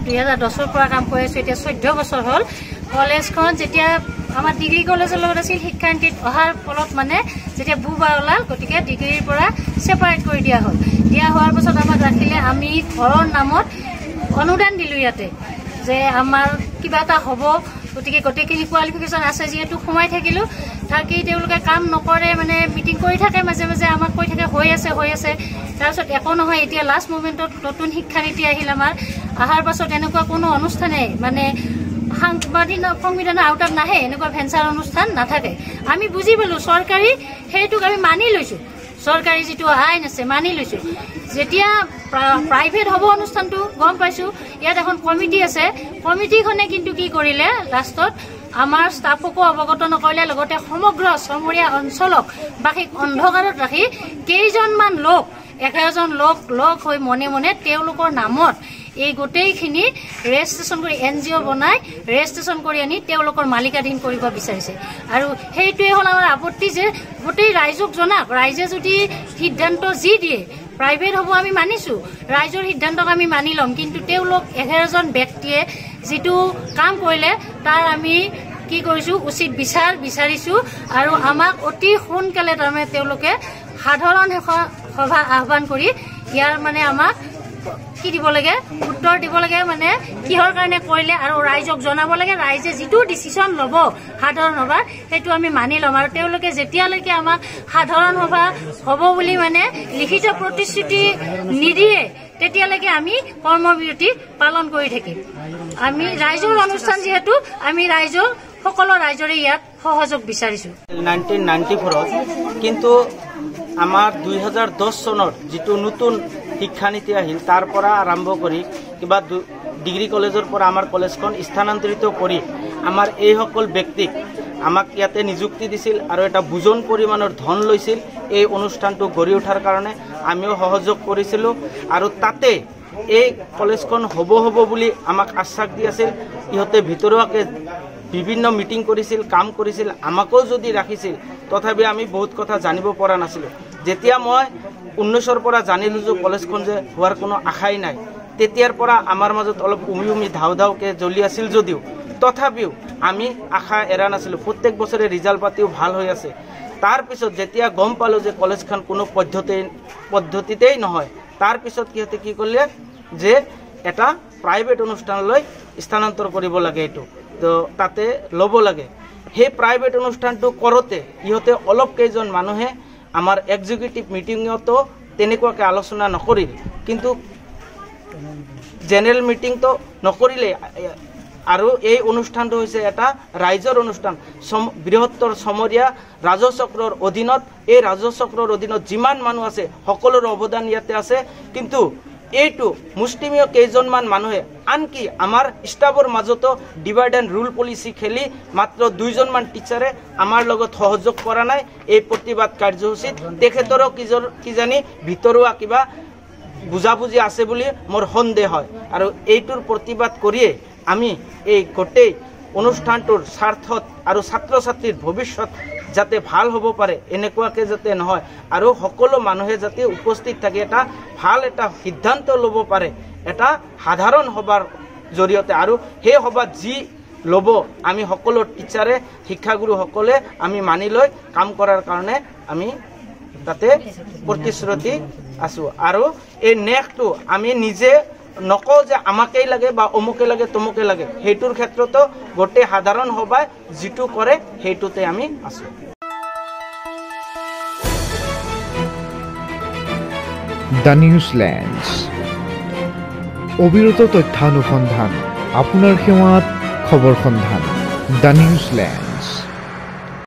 2010 পৰা কাম কৰি আছো এতিয়া 14 বছৰ হ'ল কলেজখন যেতিয়া আমাৰ ডিগ্ৰী কলেজৰ লগত আছিল শিক্ষানীতিত অহাৰ ফলত মানে যেতিয়া বুবা ওলাল গতিকে ডিগ্ৰীৰ পৰা সেপাৰেট কৰি দিয়া হ'ল দিয়া হোৱাৰ পাছত আমাক ৰাখিলে আমি ঘৰৰ নামত অনুদান দিলো ইয়াতে যে আমাৰ কিবা এটা হ'ব গতিকে গোটেইখিনি কোৱালিফিকেশ্যন আছে যিহেতু সোমাই থাকিলো থাকি তেওঁলোকে কাম নকৰে মানে মিটিং কৰি থাকে মাজে মাজে আমাক কৈ থাকে হৈ আছে তাৰপিছত একো নহয় এতিয়া লাষ্ট মুভমেণ্টত নতুন শিক্ষানীতি আহিল আমাৰ আহাৰ পাছত এনেকুৱা কোনো অনুষ্ঠানে মানে সংবিধানৰ আওতাত নাহে এনেকুৱা ভেঞ্চাৰ অনুষ্ঠান নাথাকে আমি বুজি পালো চৰকাৰী সেইটোক আমি মানি লৈছো চৰকাৰী যিটো আইন আছে মানি লৈছো যেতিয়া প্ৰাইভেট হ'ব অনুষ্ঠানটো গম পাইছো ইয়াত এখন কমিটি আছে কমিটিখনে কিন্তু কি কৰিলে লাষ্টত আমাৰ ষ্টাফকো অৱগত নকৰিলে লগতে সমগ্ৰ চমৰীয়া অঞ্চলক বাকী অন্ধকাৰত ৰাখি কেইজনমান লোক 11 জন লোক হৈ মনে মনে তেওঁলোকৰ নামত এই গোটেইখিনি ৰেজিষ্ট্ৰেচন কৰি এনজিঅ বনাই ৰেজিষ্ট্ৰেচন কৰি আনি তেওঁলোকৰ মালিকাধীন কৰিব বিচাৰিছে আৰু সেইটোৱে হ'ল আমাৰ আপত্তি যে গোটেই ৰাইজক জনাক ৰাইজে যদি সিদ্ধান্ত যি দিয়ে প্ৰাইভেট হ'ব আমি মানিছো ৰাইজৰ সিদ্ধান্তক আমি মানি ল'ম কিন্তু তেওঁলোক 11 জন ব্যক্তিয়ে যিটো কাম কৰিলে তাৰ আমি কি কৰিছো উচিত বিচাৰ বিচাৰিছো আৰু আমাক অতি সোনকালে তাৰমানে তেওঁলোকে সাধাৰণ সভা আহ্বান কৰি ইয়াৰ মানে আমাক কি দিব লাগে উত্তৰ দিব লাগে মানে কিহৰ কাৰণে কৰিলে আৰু ৰাইজক জনাব লাগে ৰাইজে যিটো ডিসিশন ল'ব সাধাৰণ সভা সেইটো আমি মানি ল'ম আৰু তেওঁলোকে যেতিয়ালৈকে আমাক সাধাৰণ সভা হ'ব বুলি মানে লিখিত প্ৰতিশ্ৰুতি নিদিয়ে তেতিয়ালৈকে আমি কৰ্মবিৰতি পালন কৰি থাকিম আমি ৰাইজৰ অনুষ্ঠান যেহেতু আমি ৰাইজৰ সকলো ৰাইজৰে ইয়াত সহযোগ বিচাৰিছো 1994 কিন্তু আমাৰ 2010 চনৰ যেটো নতুন শিক্ষানীতি আহিল তাৰ পৰা আৰম্ভ কৰি কিবা ডিগ্ৰী কলেজৰ পৰা আমাৰ কলেজখন স্থানান্তৰিত কৰি আমাৰ এই সকল ব্যক্তিক আমাক ইয়াতে নিযুক্তি দিছিল আৰু এটা বুজন পৰিমাণৰ ধন লৈছিল এই অনুষ্ঠানটো গঢ়ি উঠাৰ কাৰণে আমিও সহযোগ কৰিছিলো আৰু তাতে এই কলেজখন হ'ব বুলি আমাক আশ্বাস দি আছিল ইহতে ভিতৰুৱাকে বিভিন্ন মিটিং কৰিছিল কাম কৰিছিল আমাকো যদি ৰাখিছিল তথাপি আমি বহুত কথা জানিব পৰা নাছিলো যেতিয়া মই 19ৰ পৰা জানিলো যে কলেজখন যে হোৱাৰ কোনো আশাই নাই তেতিয়াৰ পৰা আমাৰ মাজত অলপ উমি ধাওকে জ্বলি আছিল যদিও তথাপিও আমি আশা এৰা নাছিলো প্ৰত্যেক বছৰে ৰিজাল্ট পাতিও ভাল হৈ আছে তাৰ পিছত যেতিয়া গম পালো যে কলেজখন কোনো পদ্ধতিতেই নহয় তাৰ পিছত কিহতে কি কৰিলে যে এটা প্ৰাইভেট অনুষ্ঠানলৈ স্থানান্তৰ কৰিব লাগে এটো তো তাতে ল'ব লাগে সেই প্ৰাইভেট অনুষ্ঠানটো কৰোতে ইহতে অলপ কেইজন মানুহে আমাৰ এক্সিকিউটিভ মিটিংতো তেনেকুৱাকে আলোচনা নকৰিল কিন্তু জেনাৰেল মিটিং তো নকৰিলে আৰু এই অনুষ্ঠানটো হৈছে এটা ৰাইজৰ অনুষ্ঠান বৃহত্তৰ সমৰীয়া ৰাজচক্ৰৰ অধীনত এই ৰাজচক্ৰৰ অধীনত যিমান মানুহ আছে সকলোৰ অৱদান ইয়াতে আছে কিন্তু এইটো মুষ্টিমীয় কেইজনমান মানুহে আনকি আমাৰ ষ্টাফৰ মাজতো ডিভাইড এণ্ড ৰুল পলিচি খেলি মাত্ৰ 2 জনমান টিচাৰে আমাৰ লগত সহযোগ কৰা নাই এই প্ৰতিবাদ কাৰ্যসূচীত তেখেতৰো কিজানি ভিতৰুৱা কিবা বুজাবুজি আছে বুলি মোৰ সন্দেহ হয় আৰু এইটোৰ প্ৰতিবাদ কৰিয়ে আমি এই গোটেই অনুষ্ঠানটোৰ স্বাৰ্থত আৰু ছাত্ৰ ছাত্ৰীৰ ভৱিষ্যত যাতে ভাল হ'ব পাৰে এনেকুৱাকে যাতে নহয় আৰু সকলো মানুহে যাতে উপস্থিত থাকে এটা ভাল এটা সিদ্ধান্ত ল'ব পাৰে এটা সাধাৰণ সভাৰ জৰিয়তে আৰু সেই সভাত যি ল'ব আমি সকলো টিচাৰে শিক্ষাগুৰু সকলে আমি মানি লৈ কাম কৰাৰ কাৰণে আমি তাতে প্ৰতিশ্ৰুতি আছো আৰু এই নেক্সটটো আমি নিজে নকওঁ যে আমাকেই লাগে বা অমুকে লাগে তমুকে লাগে সেইটোৰ ক্ষেত্ৰতো গোটেই সাধাৰণ সভাই যিটো কৰে সেইটোতে আমি আছো দ্য নিউজলেণ্ডছ অবিৰত তথ্যানুসন্ধান আপোনাৰ সেৱাত খবৰ সন্ধান দ্য নিউজলেণ্ড